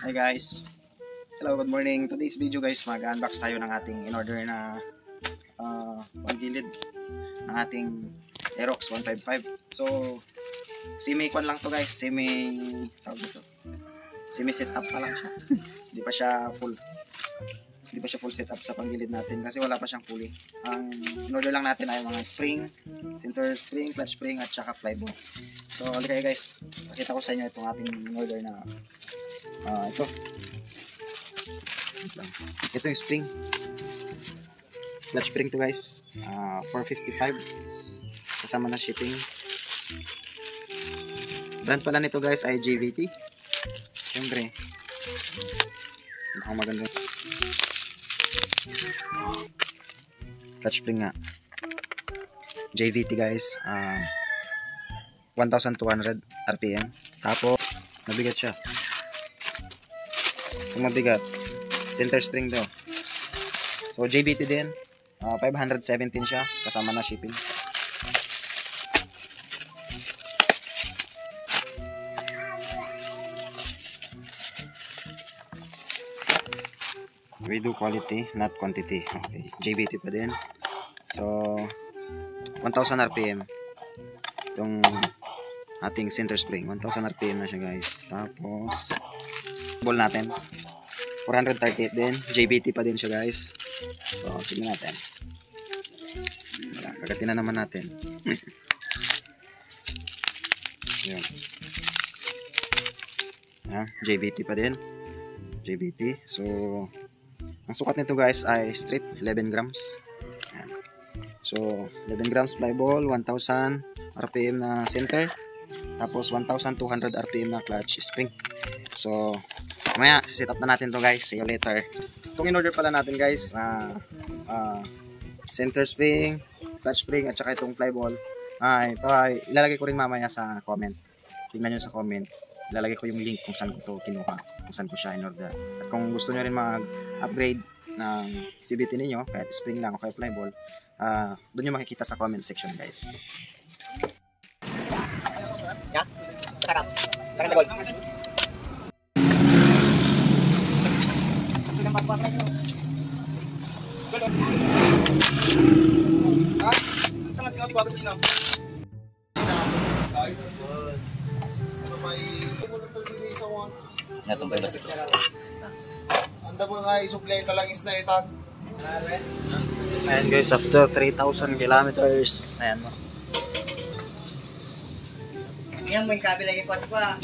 Hi guys, hello, good morning. Today's video guys, mag-unbox tayo ng ating in-order na panggilid ng ating Aerox 155. So, semi-con lang to guys, semi-setup pa lang siya. Hindi pa siya full setup sa panggilid natin kasi wala pa siyang pulley. Ang in-order lang natin ay mga spring, center spring, clutch spring at saka flyball. So, ulit kayo guys, pakita ko sa inyo itong ating in-order na ito yung spring, clutch spring to guys, 455 kasama na shipping. Brand pala nito guys ay JVT. Siyempre maganda clutch spring nga, JVT guys, 1200 RPM. Tapos mabigat siya. Kung mabigat, center spring to. So JVT din, 517 siya kasama na shipping. We do quality, not quantity. Okay, JVT pa din. So 1000 RPM itong ating center spring, 1000 RPM na siya guys. Tapos ball natin 438 din, JVT pa din siya guys. So tignan natin, kagatin na naman natin. Yan. JVT pa din, JVT. So ang sukat nito guys ay straight 11 grams. Yan. So 11 grams flyball, 1000 RPM na center, tapos 1200 RPM na clutch spring. So mamaya set up na natin to guys, see you later. Itong in-order pala natin guys, center spring, clutch spring at saka itong flyball ay ilalagay ko rin mamaya sa comment. Tingnan nyo sa comment, ilalagay ko yung link kung saan ko to kinuha, kung saan ko siya in-order. At kung gusto nyo rin mag-upgrade ng CVT ninyo, kahit spring lang o kahit flyball, doon nyo makikita sa comment section guys. Yeah, sarap. Sarap na gold. Ayan guys, after 3,000 kilometers, ayan mo. Yan mo yung kabila yung kwat pa.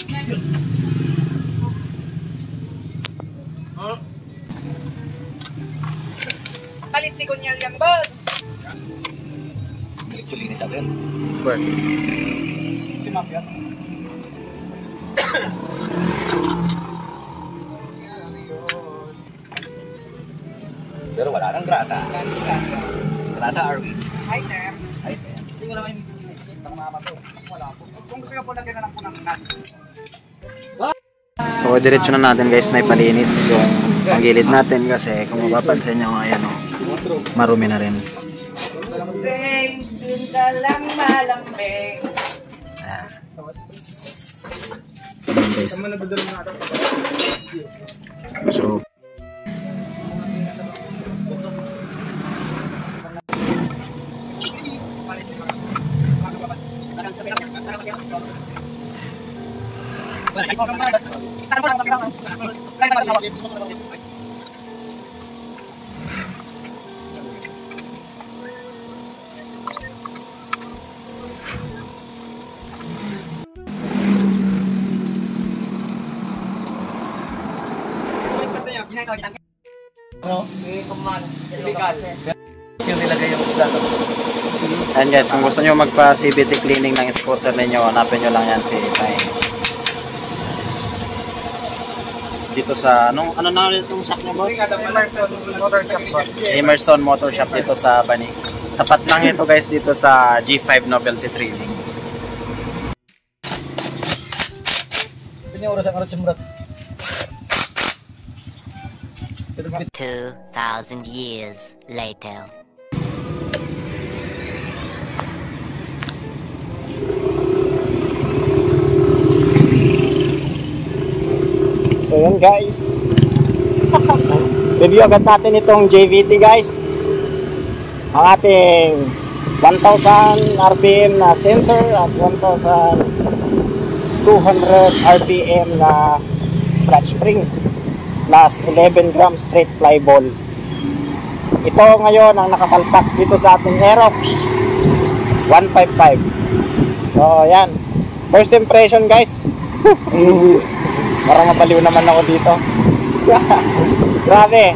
Palit si Kunyal yan, boss. Actually, ini sa akin. Work. Timapyat. Pero wala nang grasa. Grasa RV. Hi, sir. Ay, ayan. Hindi ko naman yung isip ng mga mato. Wala po. Kung gusto nyo po lagyan na lang po ng nut. So diretso na natin guys na ipalinis yung panggilid natin kasi kung mapapansin nyo, ayan o, marumi na rin. Sing, dun ka lang malambing. Ayan. Ayan guys. So Yung nilagay yung plato. ayan guys, kung gusto nyo magpa CVT cleaning ng scooter ninyo, hanapin nyo lang yan si Tay. Dito sa, ano na ulit itong shop niya boss? Emerson Motor Shop dito sa Bani. Tapat lang ito guys dito sa G5 Novelty Training. Ito yung oras ang arot sumrat. 2,000 years later. So yun guys. Review agad natin itong JVT guys. Ang ating 1000 RPM na center at 1200 RPM na clutch spring plus 11 gram straight fly ball. Ito ngayon ang nakasalpak dito sa ating Aerox 155. So yan, first impression guys. Parang mabaliw naman ako dito. Grabe.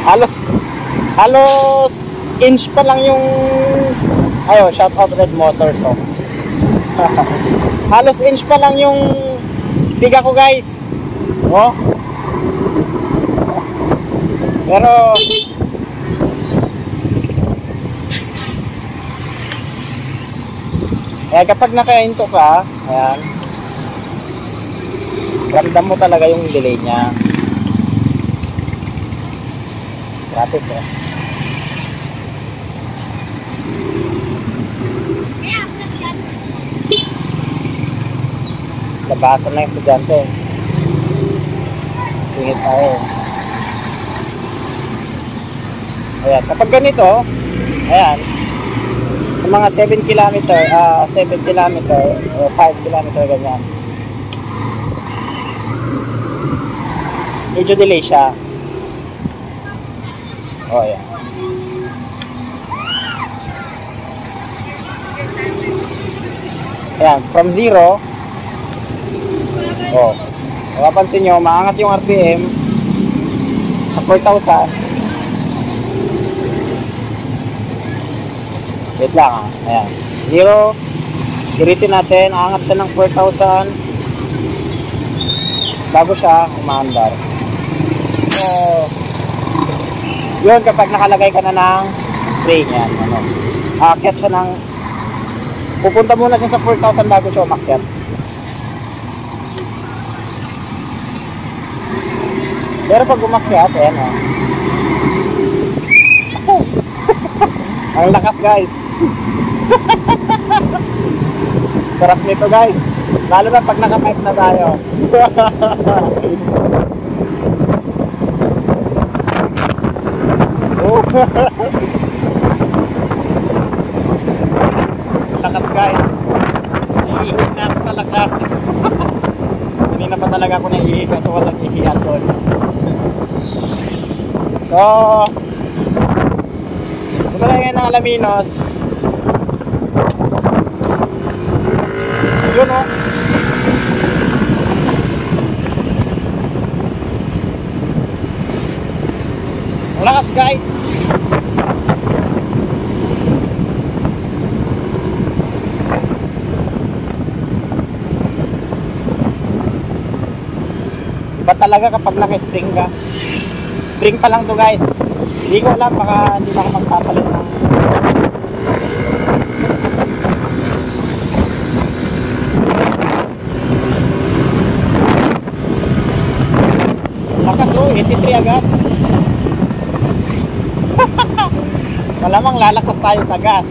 Halos inch pa lang yung shout out Red Motors. So halos inch pa lang yung biga ko guys. Oh. Pero kapag nakahinto ka, ayan, ramdam mo talaga yung delay niya. Grabe po. Labasan na yung estudyante. Tingin tayo. Ayan, kapag ganito, ayan, sa mga 7 kilometer o 5 kilometer ganyan, medyo delay siya. Oh, ayan. Ayan, from 0, mapapansin nyo, maangat yung RPM sa 4,000. Wait lang ayan. 0, giritin natin, aangat siya ng 4,000 bago siya umaandar. So, yun kapag nakalagay ka na ng spring yan, aakyat siya ng, pupunta muna siya sa 4,000 bago siya umakyat. Pero pag umakyat, ayan ang lakas guys. Sarap nito guys, lalo na pag naka-pipe na tayo. Lakas guys, iihit na ako sa lakas. Hindi na pa talaga ako naiihit kasi walang ihihan doon. So Tumalagay ng alaminos. Yun o. Ang lakas guys. Iba talaga kapag naka-spring ka. Spring pa lang to guys. Hindi ko alam, baka hindi na ako magpapalit ng lakas o, 83 agad. Malamang lalakas tayo sa gas.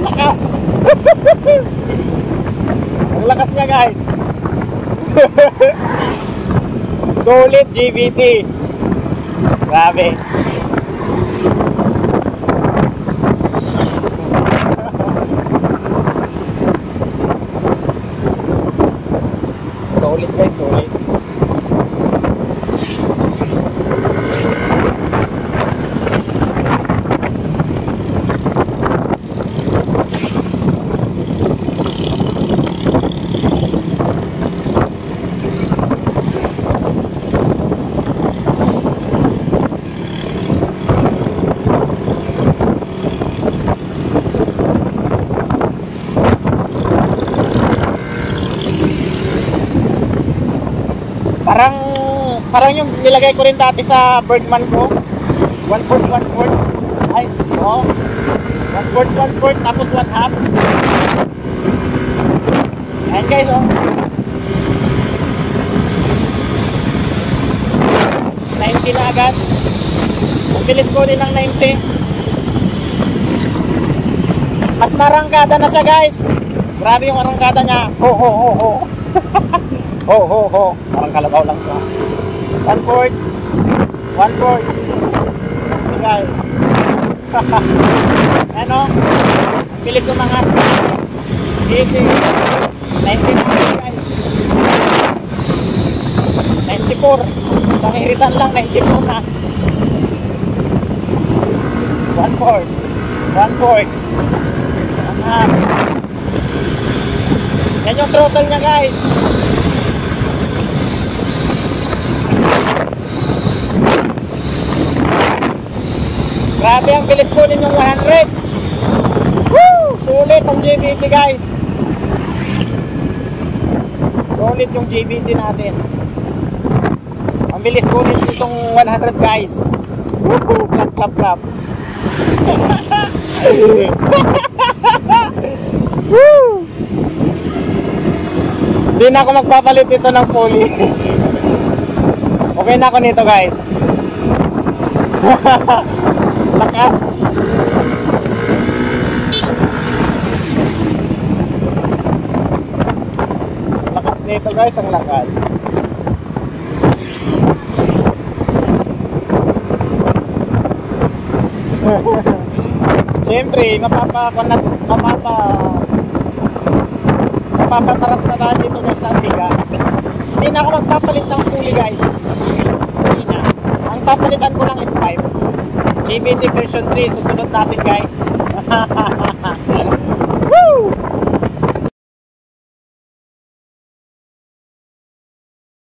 Lakas. Ang lakas niya guys. Solid JVT. Grabe. Solid guys, solid. Parang yung nilagay ko rin dati sa Birdman ko. 1/4, 1/4. Ay, oo. 1/4, 1/4, tapos 1/2. Ayan guys, oh. 90 na agad. Ang bilis ko din ng 90. Mas Umarangkada na siya guys. Grabe yung arangkada niya. Ho ho ho ho. Ho ho ho. Parang kalabaw lang to. 1/4. 1/4. Basta guys. Ano? Bilis umangat. 80. 94 guys. 94. Isang hiritan lang, 94 na. 1/4. 1/4. Angat. Yan yung throttle niya guys. Grabe ang bilis ko din yung 100. Woo! Sulit ang JBT guys. Sulit yung JBT natin. Ang bilis ko din itong 100 guys. Woo! Clap clap clap. Woo! Hindi na ako magpapalit ito ng pulley. Okay na ako nito guys. Lakas. Lakas nito guys, ang lakas. Siyempre, mapapasarap na tayo dito guys ng tiga. Hindi na ako magpapalit ng pulley guys. Hindi na. Ang papalitan ko lang is 5. GBT version 3, susunod natin guys.